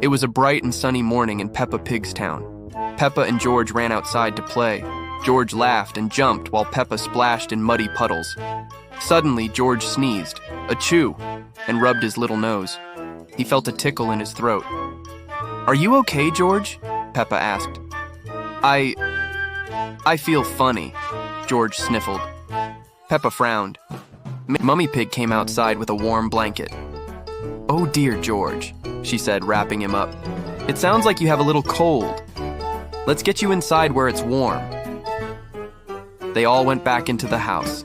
It was a bright and sunny morning in Peppa Pig's town. Peppa and George ran outside to play. George laughed and jumped while Peppa splashed in muddy puddles. Suddenly, George sneezed, achoo, and rubbed his little nose. He felt a tickle in his throat. "Are you okay, George?" Peppa asked. I feel funny," George sniffled. Peppa frowned. Mummy Pig came outside with a warm blanket. "Oh dear, George," she said, wrapping him up. "It sounds like you have a little cold. Let's get you inside where it's warm." They all went back into the house.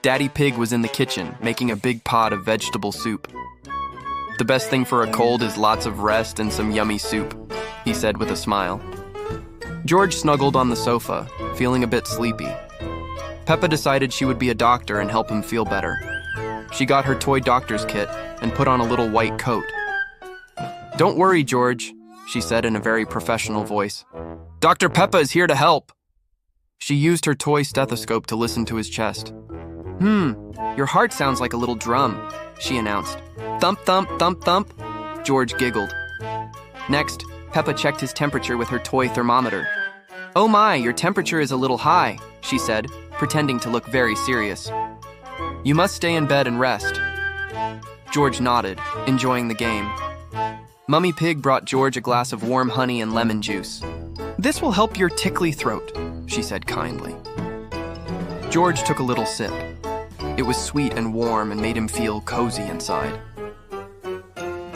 Daddy Pig was in the kitchen, making a big pot of vegetable soup. "The best thing for a cold is lots of rest and some yummy soup," he said with a smile. George snuggled on the sofa, feeling a bit sleepy. Peppa decided she would be a doctor and help him feel better. She got her toy doctor's kit and put on a little white coat. "Don't worry, George," she said in a very professional voice. "Dr. Peppa is here to help." She used her toy stethoscope to listen to his chest. Your heart sounds like a little drum," she announced. "Thump, thump, thump, thump," George giggled. Next, Peppa checked his temperature with her toy thermometer. "Oh my, your temperature is a little high," she said, pretending to look very serious. "You must stay in bed and rest." George nodded, enjoying the game. Mummy Pig brought George a glass of warm honey and lemon juice. "This will help your tickly throat," she said kindly. George took a little sip. It was sweet and warm and made him feel cozy inside.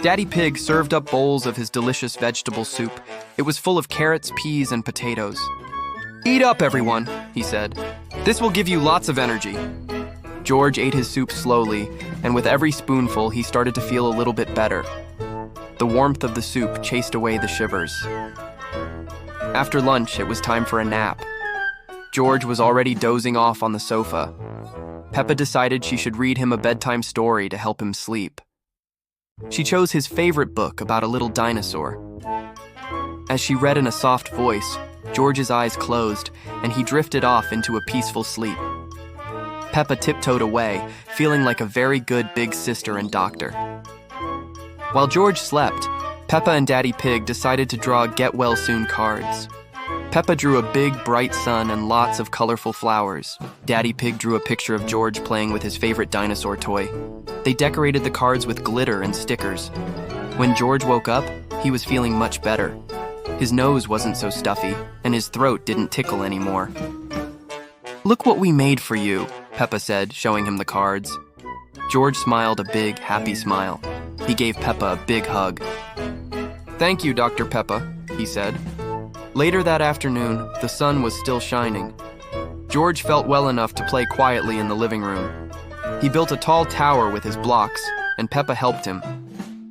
Daddy Pig served up bowls of his delicious vegetable soup. It was full of carrots, peas, and potatoes. "Eat up, everyone," he said. "This will give you lots of energy." George ate his soup slowly, and with every spoonful, he started to feel a little bit better. The warmth of the soup chased away the shivers. After lunch, it was time for a nap. George was already dozing off on the sofa. Peppa decided she should read him a bedtime story to help him sleep. She chose his favorite book about a little dinosaur. As she read in a soft voice, George's eyes closed, and he drifted off into a peaceful sleep. Peppa tiptoed away, feeling like a very good big sister and doctor. While George slept, Peppa and Daddy Pig decided to draw get-well-soon cards. Peppa drew a big, bright sun and lots of colorful flowers. Daddy Pig drew a picture of George playing with his favorite dinosaur toy. They decorated the cards with glitter and stickers. When George woke up, he was feeling much better. His nose wasn't so stuffy, and his throat didn't tickle anymore. "Look what we made for you," Peppa said, showing him the cards. George smiled a big, happy smile. He gave Peppa a big hug. "Thank you, Dr. Peppa," he said. Later that afternoon, the sun was still shining. George felt well enough to play quietly in the living room. He built a tall tower with his blocks, and Peppa helped him.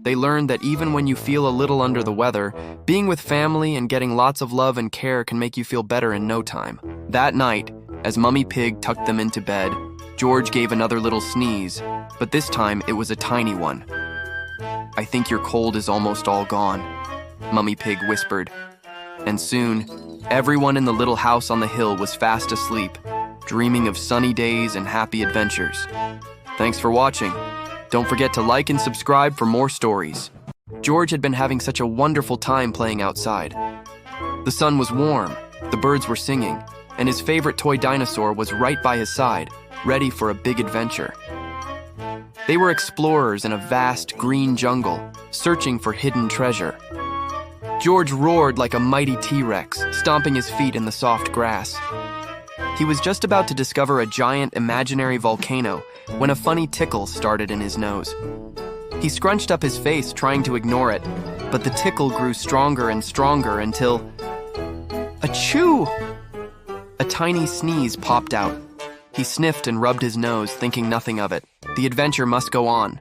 They learned that even when you feel a little under the weather, being with family and getting lots of love and care can make you feel better in no time. That night, as Mummy Pig tucked them into bed, George gave another little sneeze, but this time it was a tiny one. "I think your cold is almost all gone," Mummy Pig whispered. And soon, everyone in the little house on the hill was fast asleep, dreaming of sunny days and happy adventures. Thanks for watching. Don't forget to like and subscribe for more stories. George had been having such a wonderful time playing outside. The sun was warm, the birds were singing, and his favorite toy dinosaur was right by his side, ready for a big adventure. They were explorers in a vast green jungle, searching for hidden treasure. George roared like a mighty T-Rex, stomping his feet in the soft grass. He was just about to discover a giant imaginary volcano when a funny tickle started in his nose. He scrunched up his face, trying to ignore it, but the tickle grew stronger and stronger until... Achoo! A tiny sneeze popped out. He sniffed and rubbed his nose, thinking nothing of it. The adventure must go on.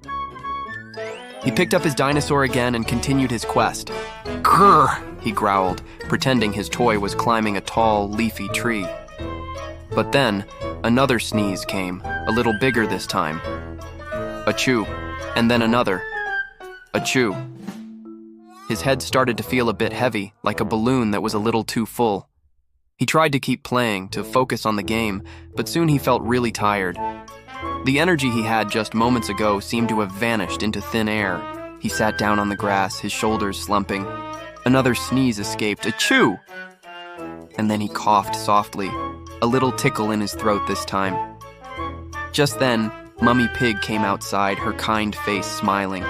He picked up his dinosaur again and continued his quest. "Grrr!" he growled, pretending his toy was climbing a tall, leafy tree. But then, another sneeze came, a little bigger this time. Achoo, and then another. Achoo. His head started to feel a bit heavy, like a balloon that was a little too full. He tried to keep playing, to focus on the game, but soon he felt really tired. The energy he had just moments ago seemed to have vanished into thin air. He sat down on the grass, his shoulders slumping. Another sneeze escaped, achoo! And then he coughed softly, a little tickle in his throat this time. Just then, Mummy Pig came outside, her kind face smiling.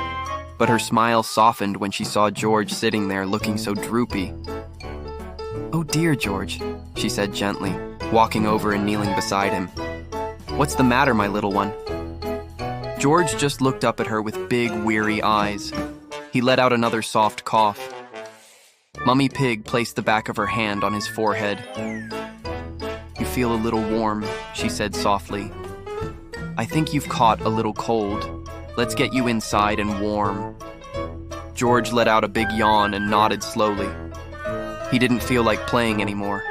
But her smile softened when she saw George sitting there looking so droopy. "Oh dear, George," she said gently, walking over and kneeling beside him. "What's the matter, my little one?" George just looked up at her with big, weary eyes. He let out another soft cough. Mummy Pig placed the back of her hand on his forehead. "You feel a little warm," she said softly. "I think you've caught a little cold. Let's get you inside and warm." George let out a big yawn and nodded slowly. He didn't feel like playing anymore.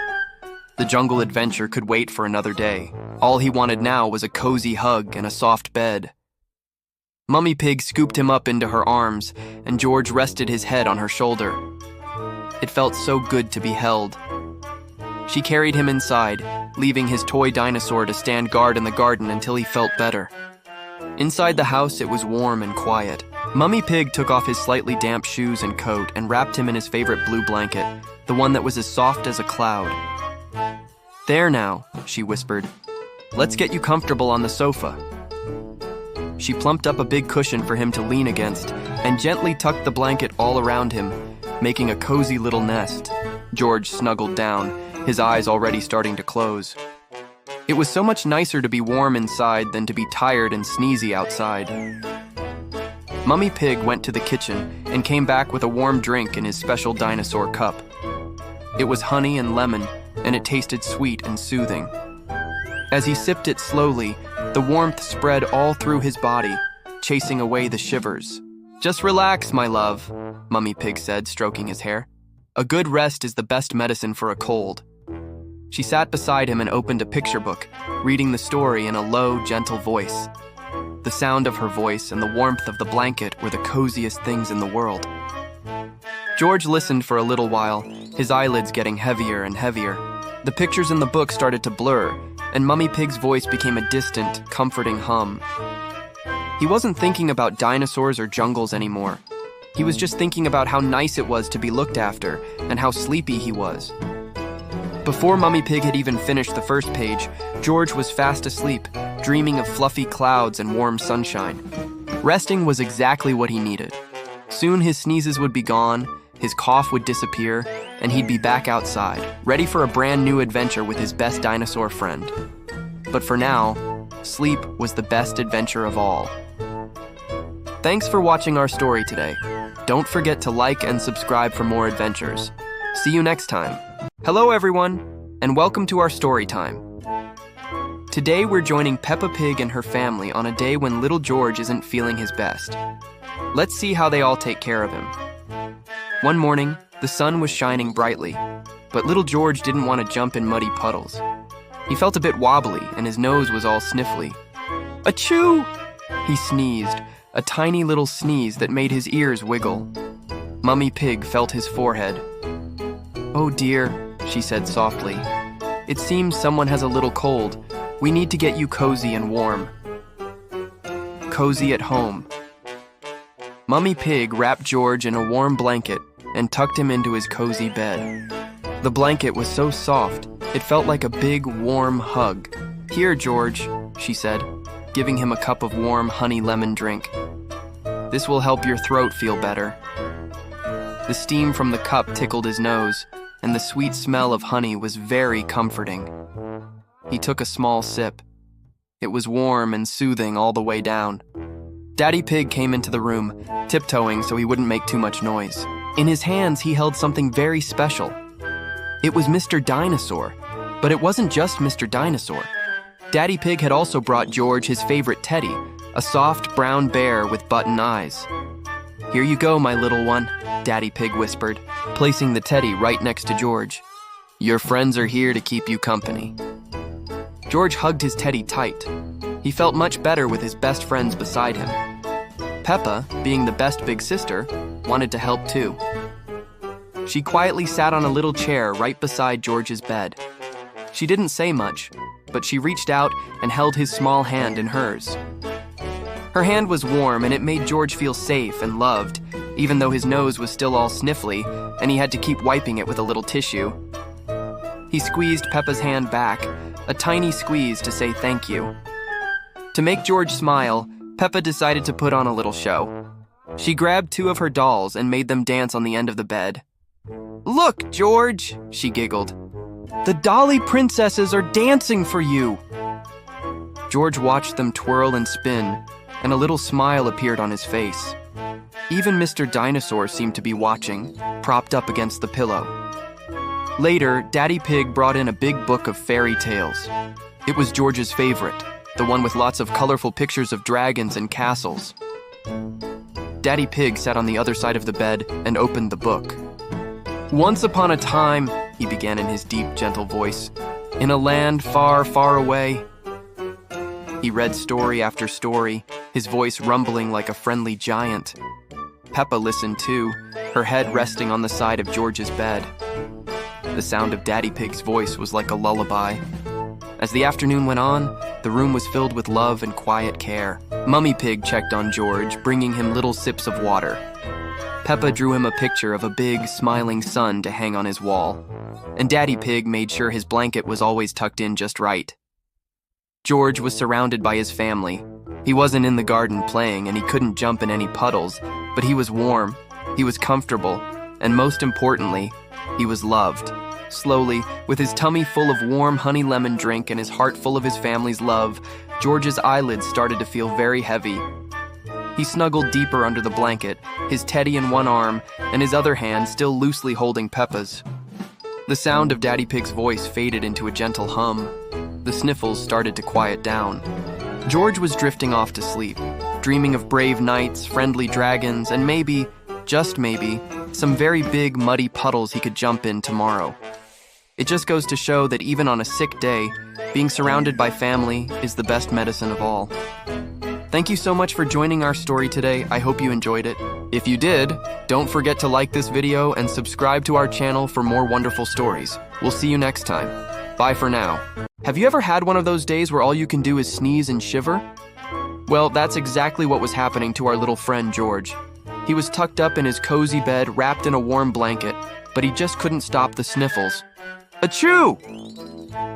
The jungle adventure could wait for another day. All he wanted now was a cozy hug and a soft bed. Mummy Pig scooped him up into her arms, and George rested his head on her shoulder. It felt so good to be held. She carried him inside, leaving his toy dinosaur to stand guard in the garden until he felt better. Inside the house, it was warm and quiet. Mummy Pig took off his slightly damp shoes and coat and wrapped him in his favorite blue blanket, the one that was as soft as a cloud. "There now," she whispered. "Let's get you comfortable on the sofa." She plumped up a big cushion for him to lean against and gently tucked the blanket all around him, making a cozy little nest. George snuggled down, his eyes already starting to close. It was so much nicer to be warm inside than to be tired and sneezy outside. Mummy Pig went to the kitchen and came back with a warm drink in his special dinosaur cup. It was honey and lemon, and it tasted sweet and soothing. As he sipped it slowly, the warmth spread all through his body, chasing away the shivers. "Just relax, my love," Mummy Pig said, stroking his hair. "A good rest is the best medicine for a cold." She sat beside him and opened a picture book, reading the story in a low, gentle voice. The sound of her voice and the warmth of the blanket were the coziest things in the world. George listened for a little while, his eyelids getting heavier and heavier. The pictures in the book started to blur, and Mummy Pig's voice became a distant, comforting hum. He wasn't thinking about dinosaurs or jungles anymore. He was just thinking about how nice it was to be looked after and how sleepy he was. Before Mummy Pig had even finished the first page, George was fast asleep, dreaming of fluffy clouds and warm sunshine. Resting was exactly what he needed. Soon his sneezes would be gone, his cough would disappear, and he'd be back outside, ready for a brand new adventure with his best dinosaur friend. But for now, sleep was the best adventure of all. Thanks for watching our story today. Don't forget to like and subscribe for more adventures. See you next time. Hello everyone, and welcome to our story time. Today we're joining Peppa Pig and her family on a day when little George isn't feeling his best. Let's see how they all take care of him. One morning, the sun was shining brightly, but little George didn't want to jump in muddy puddles. He felt a bit wobbly and his nose was all sniffly. "Achoo!" He sneezed, a tiny little sneeze that made his ears wiggle. Mummy Pig felt his forehead. "Oh dear," she said softly. "It seems someone has a little cold. We need to get you cozy and warm." Cozy at home. Mummy Pig wrapped George in a warm blanket and tucked him into his cozy bed. The blanket was so soft, it felt like a big, warm hug. "Here, George," she said, giving him a cup of warm honey lemon drink. "This will help your throat feel better." The steam from the cup tickled his nose, and the sweet smell of honey was very comforting. He took a small sip. It was warm and soothing all the way down. Daddy Pig came into the room, tiptoeing so he wouldn't make too much noise. In his hands, he held something very special. It was Mr. Dinosaur, but it wasn't just Mr. Dinosaur. Daddy Pig had also brought George his favorite teddy, a soft brown bear with button eyes. "Here you go, my little one," Daddy Pig whispered, placing the teddy right next to George. "Your friends are here to keep you company." George hugged his teddy tight. He felt much better with his best friends beside him. Peppa, being the best big sister, wanted to help too. She quietly sat on a little chair right beside George's bed. She didn't say much, but she reached out and held his small hand in hers. Her hand was warm and it made George feel safe and loved, even though his nose was still all sniffly and he had to keep wiping it with a little tissue. He squeezed Peppa's hand back, a tiny squeeze to say thank you. To make George smile, Peppa decided to put on a little show. She grabbed 2 of her dolls and made them dance on the end of the bed. "Look, George," she giggled. "The Dolly princesses are dancing for you." George watched them twirl and spin, and a little smile appeared on his face. Even Mr. Dinosaur seemed to be watching, propped up against the pillow. Later, Daddy Pig brought in a big book of fairy tales. It was George's favorite, the one with lots of colorful pictures of dragons and castles. Daddy Pig sat on the other side of the bed and opened the book. "Once upon a time," he began in his deep, gentle voice, "in a land far, far away." He read story after story, his voice rumbling like a friendly giant. Peppa listened too, her head resting on the side of George's bed. The sound of Daddy Pig's voice was like a lullaby. As the afternoon went on, the room was filled with love and quiet care. Mummy Pig checked on George, bringing him little sips of water. Peppa drew him a picture of a big, smiling sun to hang on his wall, and Daddy Pig made sure his blanket was always tucked in just right. George was surrounded by his family. He wasn't in the garden playing, and he couldn't jump in any puddles, but he was warm, he was comfortable, and most importantly, he was loved. Slowly, with his tummy full of warm honey lemon drink and his heart full of his family's love, George's eyelids started to feel very heavy. He snuggled deeper under the blanket, his teddy in one arm, and his other hand still loosely holding Peppa's. The sound of Daddy Pig's voice faded into a gentle hum. The sniffles started to quiet down. George was drifting off to sleep, dreaming of brave knights, friendly dragons, and maybe, just maybe, some very big muddy puddles he could jump in tomorrow. It just goes to show that even on a sick day, being surrounded by family is the best medicine of all. Thank you so much for joining our story today. I hope you enjoyed it. If you did, don't forget to like this video and subscribe to our channel for more wonderful stories. We'll see you next time. Bye for now. Have you ever had one of those days where all you can do is sneeze and shiver? Well, that's exactly what was happening to our little friend George. He was tucked up in his cozy bed, wrapped in a warm blanket, but he just couldn't stop the sniffles. Achoo!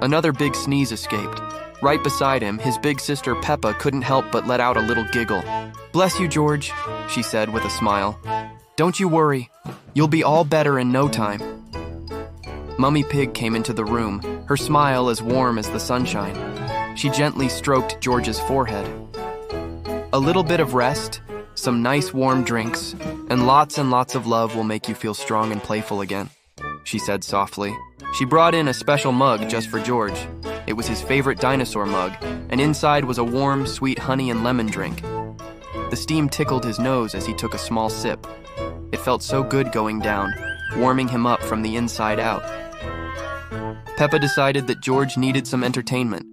Another big sneeze escaped. Right beside him, his big sister Peppa couldn't help but let out a little giggle. "Bless you, George," she said with a smile. "Don't you worry. You'll be all better in no time." Mummy Pig came into the room, her smile as warm as the sunshine. She gently stroked George's forehead. "A little bit of rest, some nice warm drinks, and lots of love will make you feel strong and playful again," she said softly. She brought in a special mug just for George. It was his favorite dinosaur mug, and inside was a warm, sweet honey and lemon drink. The steam tickled his nose as he took a small sip. It felt so good going down, warming him up from the inside out. Peppa decided that George needed some entertainment.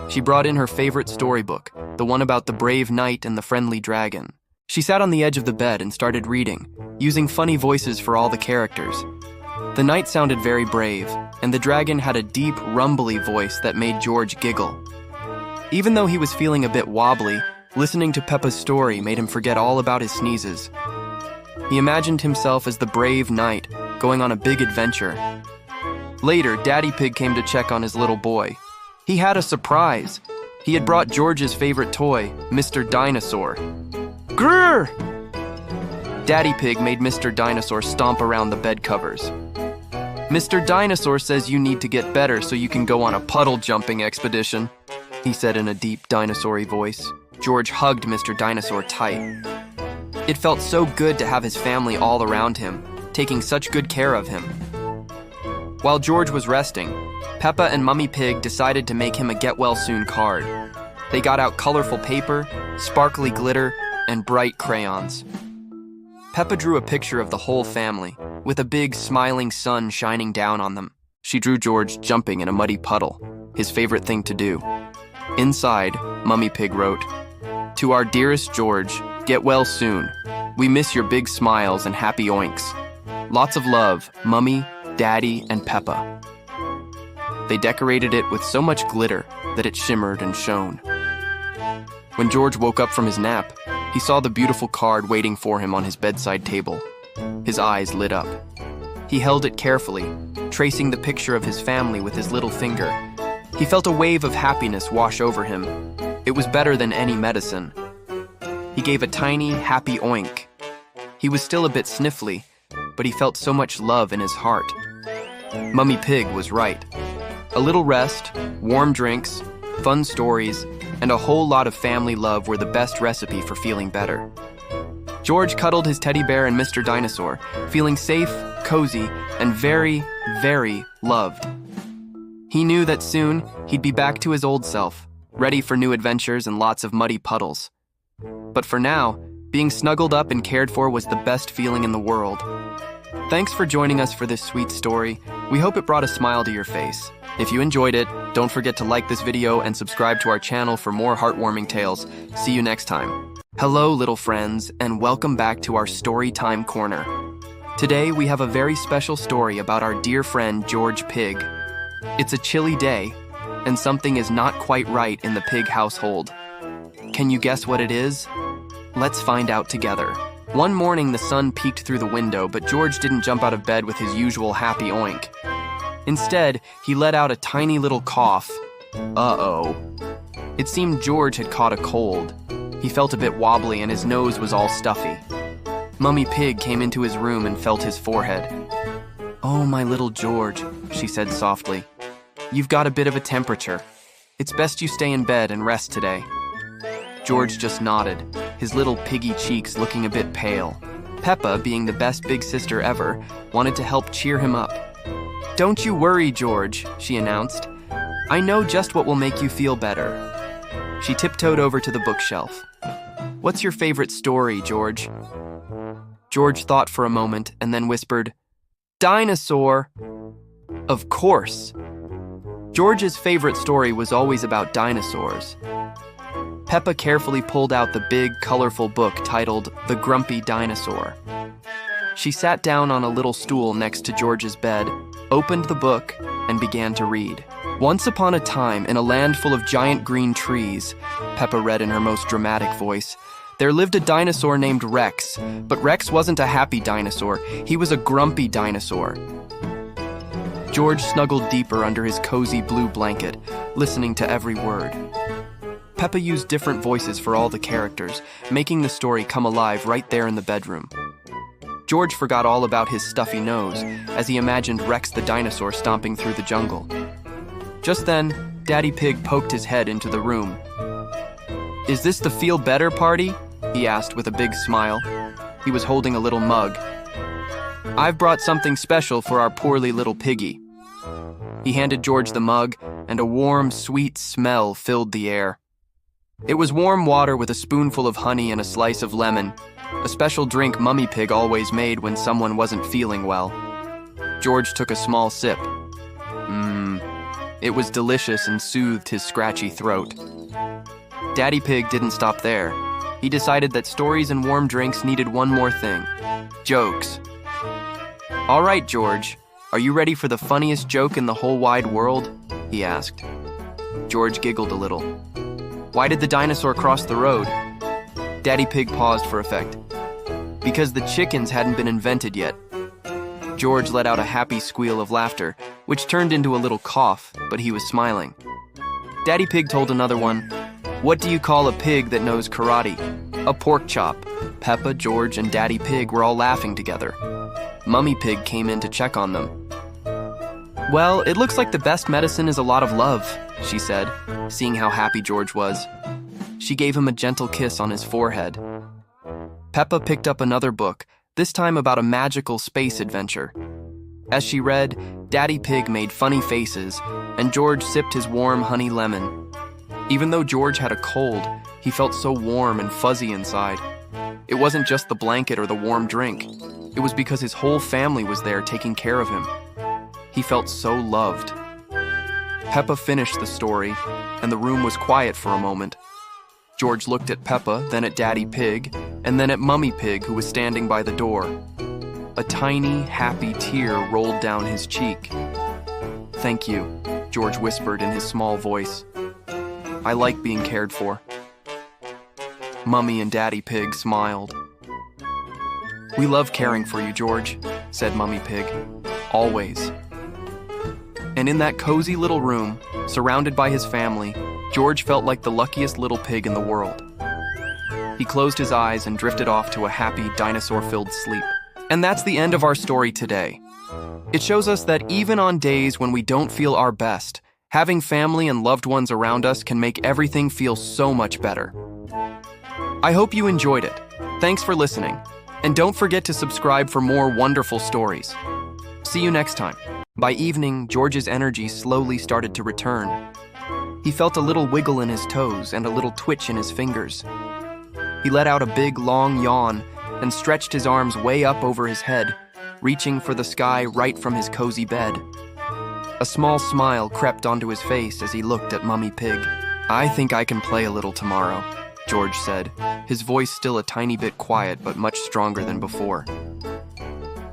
She brought in her favorite storybook, the one about the brave knight and the friendly dragon. She sat on the edge of the bed and started reading, using funny voices for all the characters. The knight sounded very brave, and the dragon had a deep, rumbly voice that made George giggle. Even though he was feeling a bit wobbly, listening to Peppa's story made him forget all about his sneezes. He imagined himself as the brave knight, going on a big adventure. Later, Daddy Pig came to check on his little boy. He had a surprise. He had brought George's favorite toy, Mr. Dinosaur. Grrr! Daddy Pig made Mr. Dinosaur stomp around the bed covers. "Mr. Dinosaur says you need to get better so you can go on a puddle jumping expedition," he said in a deep dinosaur-y voice. George hugged Mr. Dinosaur tight. It felt so good to have his family all around him, taking such good care of him. While George was resting, Peppa and Mummy Pig decided to make him a get-well-soon card. They got out colorful paper, sparkly glitter, and bright crayons. Peppa drew a picture of the whole family, with a big, smiling sun shining down on them. She drew George jumping in a muddy puddle, his favorite thing to do. Inside, Mummy Pig wrote, "To our dearest George, get well soon. We miss your big smiles and happy oinks. Lots of love, Mummy, Daddy, and Peppa." They decorated it with so much glitter that it shimmered and shone. When George woke up from his nap, he saw the beautiful card waiting for him on his bedside table. His eyes lit up. He held it carefully, tracing the picture of his family with his little finger. He felt a wave of happiness wash over him. It was better than any medicine. He gave a tiny, happy oink. He was still a bit sniffly, but he felt so much love in his heart. Mummy Pig was right. A little rest, warm drinks, fun stories, and a whole lot of family love were the best recipe for feeling better. George cuddled his teddy bear and Mr. Dinosaur, feeling safe, cozy, and very, very loved. He knew that soon he'd be back to his old self, ready for new adventures and lots of muddy puddles. But for now, being snuggled up and cared for was the best feeling in the world. Thanks for joining us for this sweet story. We hope it brought a smile to your face. If you enjoyed it, don't forget to like this video and subscribe to our channel for more heartwarming tales. See you next time. Hello, little friends, and welcome back to our Storytime Corner. Today, we have a very special story about our dear friend George Pig. It's a chilly day, and something is not quite right in the pig household. Can you guess what it is? Let's find out together. One morning, the sun peeked through the window, but George didn't jump out of bed with his usual happy oink. Instead, he let out a tiny little cough. Uh-oh. It seemed George had caught a cold. He felt a bit wobbly and his nose was all stuffy. Mummy Pig came into his room and felt his forehead. "Oh, my little George," she said softly. "You've got a bit of a temperature. It's best you stay in bed and rest today." George just nodded, his little piggy cheeks looking a bit pale. Peppa, being the best big sister ever, wanted to help cheer him up. "Don't you worry, George," she announced. "I know just what will make you feel better." She tiptoed over to the bookshelf. "What's your favorite story, George?" George thought for a moment and then whispered, "Dinosaur!" Of course! George's favorite story was always about dinosaurs. Peppa carefully pulled out the big, colorful book titled The Grumpy Dinosaur. She sat down on a little stool next to George's bed, opened the book, and began to read. "Once upon a time, in a land full of giant green trees," Peppa read in her most dramatic voice, "there lived a dinosaur named Rex. But Rex wasn't a happy dinosaur. He was a grumpy dinosaur." George snuggled deeper under his cozy blue blanket, listening to every word. Peppa used different voices for all the characters, making the story come alive right there in the bedroom. George forgot all about his stuffy nose as he imagined Rex the dinosaur stomping through the jungle. Just then, Daddy Pig poked his head into the room. "Is this the Feel Better party?" he asked with a big smile. He was holding a little mug. "I've brought something special for our poorly little piggy." He handed George the mug, and a warm, sweet smell filled the air. It was warm water with a spoonful of honey and a slice of lemon, a special drink Mummy Pig always made when someone wasn't feeling well. George took a small sip. It was delicious and soothed his scratchy throat. Daddy Pig didn't stop there. He decided that stories and warm drinks needed one more thing: jokes. "All right, George, are you ready for the funniest joke in the whole wide world?" he asked. George giggled a little. "Why did the dinosaur cross the road?" Daddy Pig paused for effect. "Because the chickens hadn't been invented yet." George let out a happy squeal of laughter, which turned into a little cough, but he was smiling. Daddy Pig told another one, "What do you call a pig that knows karate?" "A pork chop." Peppa, George, and Daddy Pig were all laughing together. Mummy Pig came in to check on them. "Well, it looks like the best medicine is a lot of love," she said, seeing how happy George was. She gave him a gentle kiss on his forehead. Peppa picked up another book, this time about a magical space adventure. As she read, Daddy Pig made funny faces, and George sipped his warm honey lemon. Even though George had a cold, he felt so warm and fuzzy inside. It wasn't just the blanket or the warm drink. It was because his whole family was there taking care of him. He felt so loved. Peppa finished the story, and the room was quiet for a moment. George looked at Peppa, then at Daddy Pig, and then at Mummy Pig, who was standing by the door. A tiny, happy tear rolled down his cheek. "Thank you," George whispered in his small voice. I like being cared for. Mummy and Daddy Pig smiled. We love caring for you, George, said Mummy Pig. Always. And in that cozy little room, surrounded by his family, George felt like the luckiest little pig in the world. He closed his eyes and drifted off to a happy, dinosaur-filled sleep. And that's the end of our story today. It shows us that even on days when we don't feel our best, having family and loved ones around us can make everything feel so much better. I hope you enjoyed it. Thanks for listening. And don't forget to subscribe for more wonderful stories. See you next time. By evening, George's energy slowly started to return. He felt a little wiggle in his toes and a little twitch in his fingers. He let out a big, long yawn and stretched his arms way up over his head, reaching for the sky right from his cozy bed. A small smile crept onto his face as he looked at Mummy Pig. I think I can play a little tomorrow, George said, his voice still a tiny bit quiet but much stronger than before.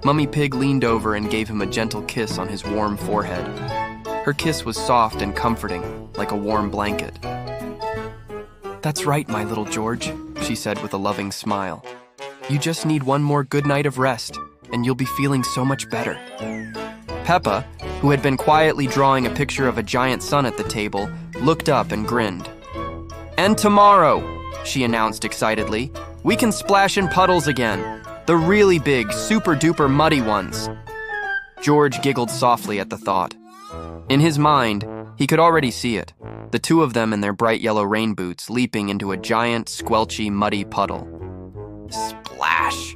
Mummy Pig leaned over and gave him a gentle kiss on his warm forehead. Her kiss was soft and comforting, like a warm blanket. That's right, my little George, she said with a loving smile. You just need one more good night of rest, and you'll be feeling so much better. Peppa, who had been quietly drawing a picture of a giant sun at the table, looked up and grinned. And tomorrow, she announced excitedly, we can splash in puddles again. The really big, super-duper muddy ones. George giggled softly at the thought. In his mind, he could already see it, the two of them in their bright yellow rain boots leaping into a giant, squelchy, muddy puddle. Splash!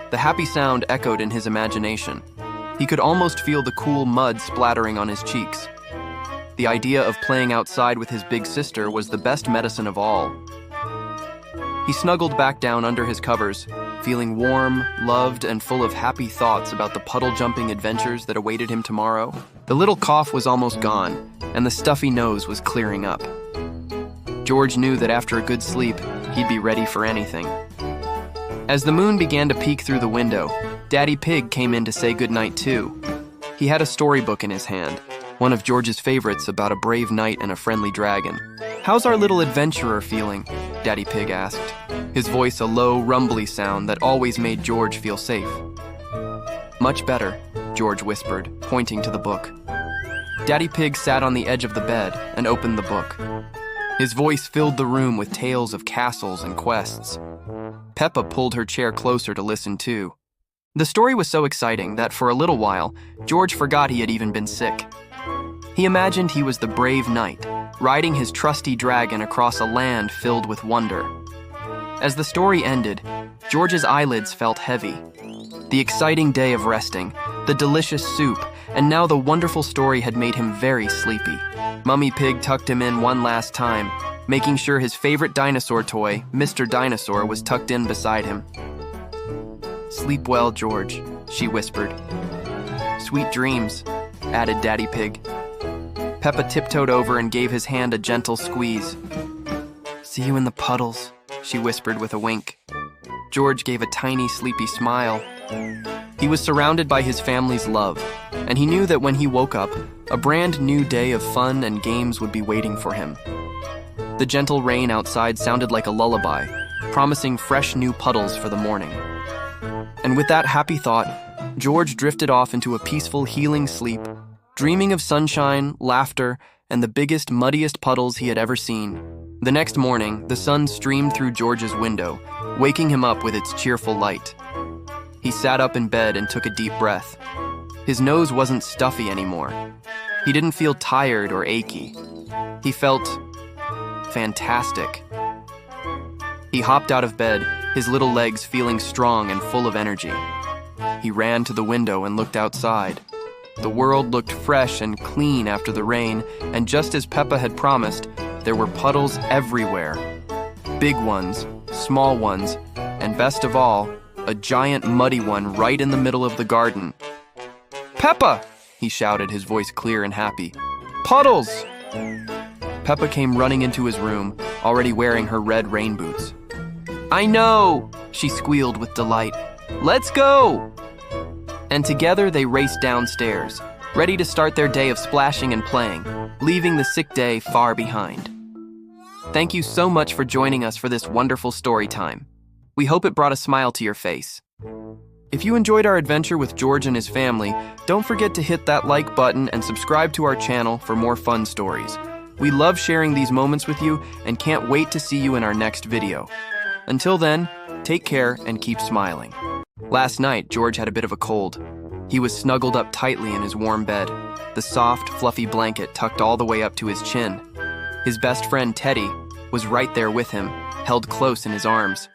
The happy sound echoed in his imagination. He could almost feel the cool mud splattering on his cheeks. The idea of playing outside with his big sister was the best medicine of all. He snuggled back down under his covers, feeling warm, loved, and full of happy thoughts about the puddle-jumping adventures that awaited him tomorrow. The little cough was almost gone, and the stuffy nose was clearing up. George knew that after a good sleep, he'd be ready for anything. As the moon began to peek through the window, Daddy Pig came in to say goodnight too. He had a storybook in his hand, one of George's favorites about a brave knight and a friendly dragon. How's our little adventurer feeling? Daddy Pig asked, his voice a low, rumbly sound that always made George feel safe. Much better, George whispered, pointing to the book. Daddy Pig sat on the edge of the bed and opened the book. His voice filled the room with tales of castles and quests. Peppa pulled her chair closer to listen too. The story was so exciting that for a little while, George forgot he had even been sick. He imagined he was the brave knight, riding his trusty dragon across a land filled with wonder. As the story ended, George's eyelids felt heavy. The exciting day of resting, the delicious soup, and now the wonderful story had made him very sleepy. Mummy Pig tucked him in one last time, making sure his favorite dinosaur toy, Mr. Dinosaur, was tucked in beside him. Sleep well, George, she whispered. Sweet dreams, added Daddy Pig. Peppa tiptoed over and gave his hand a gentle squeeze. See you in the puddles, she whispered with a wink. George gave a tiny, sleepy smile. He was surrounded by his family's love, and he knew that when he woke up, a brand new day of fun and games would be waiting for him. The gentle rain outside sounded like a lullaby, promising fresh new puddles for the morning. And with that happy thought, George drifted off into a peaceful, healing sleep, dreaming of sunshine, laughter, and the biggest, muddiest puddles he had ever seen. The next morning, the sun streamed through George's window, waking him up with its cheerful light. He sat up in bed and took a deep breath. His nose wasn't stuffy anymore. He didn't feel tired or achy. He felt fantastic. He hopped out of bed, his little legs feeling strong and full of energy. He ran to the window and looked outside. The world looked fresh and clean after the rain, and just as Peppa had promised, there were puddles everywhere. Big ones, small ones, and best of all, a giant muddy one right in the middle of the garden. Peppa! He shouted, his voice clear and happy. Puddles! Peppa came running into his room, already wearing her red rain boots. I know! She squealed with delight. Let's go! And together they raced downstairs, ready to start their day of splashing and playing, leaving the sick day far behind. Thank you so much for joining us for this wonderful story time. We hope it brought a smile to your face. If you enjoyed our adventure with George and his family, don't forget to hit that like button and subscribe to our channel for more fun stories. We love sharing these moments with you and can't wait to see you in our next video. Until then, take care and keep smiling. Last night, George had a bit of a cold. He was snuggled up tightly in his warm bed, the soft, fluffy blanket tucked all the way up to his chin. His best friend, Teddy, was right there with him, held close in his arms.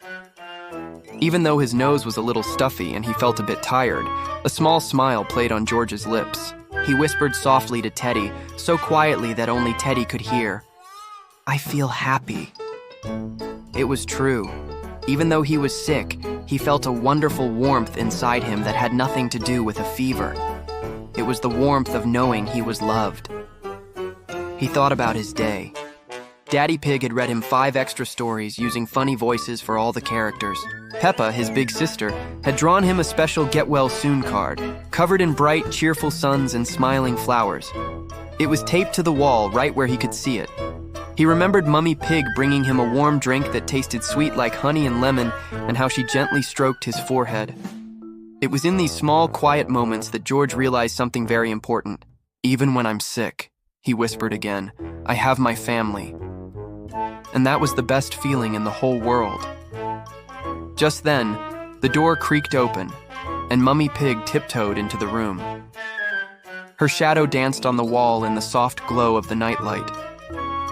Even though his nose was a little stuffy and he felt a bit tired, a small smile played on George's lips. He whispered softly to Teddy, so quietly that only Teddy could hear, "I feel happy." It was true. Even though he was sick, he felt a wonderful warmth inside him that had nothing to do with a fever. It was the warmth of knowing he was loved. He thought about his day. Daddy Pig had read him 5 extra stories using funny voices for all the characters. Peppa, his big sister, had drawn him a special get-well-soon card, covered in bright, cheerful suns and smiling flowers. It was taped to the wall right where he could see it. He remembered Mummy Pig bringing him a warm drink that tasted sweet like honey and lemon, and how she gently stroked his forehead. It was in these small, quiet moments that George realized something very important. "Even when I'm sick," he whispered again, "I have my family." And that was the best feeling in the whole world. Just then, the door creaked open, and Mummy Pig tiptoed into the room. Her shadow danced on the wall in the soft glow of the nightlight.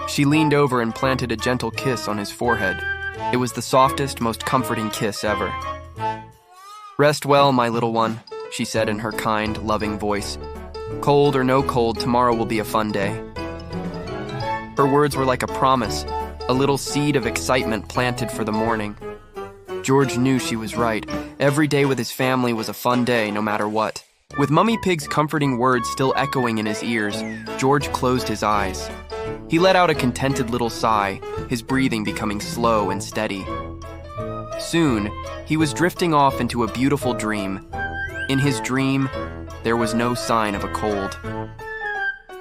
She leaned over and planted a gentle kiss on his forehead. It was the softest, most comforting kiss ever. "Rest well, my little one," she said in her kind, loving voice. "Cold or no cold, tomorrow will be a fun day." Her words were like a promise, a little seed of excitement planted for the morning. George knew she was right. Every day with his family was a fun day, no matter what. With Mummy Pig's comforting words still echoing in his ears, George closed his eyes. He let out a contented little sigh, his breathing becoming slow and steady. Soon, he was drifting off into a beautiful dream. In his dream, there was no sign of a cold.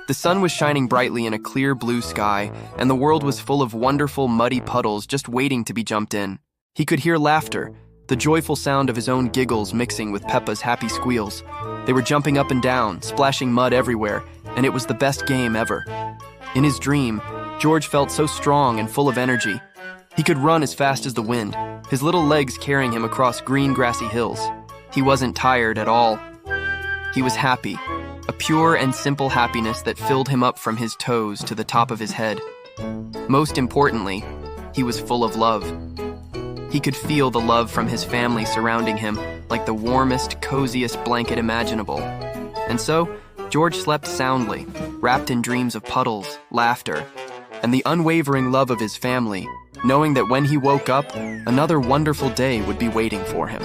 The sun was shining brightly in a clear blue sky, and the world was full of wonderful muddy puddles just waiting to be jumped in. He could hear laughter, the joyful sound of his own giggles mixing with Peppa's happy squeals. They were jumping up and down, splashing mud everywhere, and it was the best game ever. In his dream, George felt so strong and full of energy. He could run as fast as the wind, his little legs carrying him across green grassy hills. He wasn't tired at all. He was happy, a pure and simple happiness that filled him up from his toes to the top of his head. Most importantly, he was full of love. He could feel the love from his family surrounding him like the warmest, coziest blanket imaginable. And so, George slept soundly, wrapped in dreams of puddles, laughter, and the unwavering love of his family, knowing that when he woke up, another wonderful day would be waiting for him.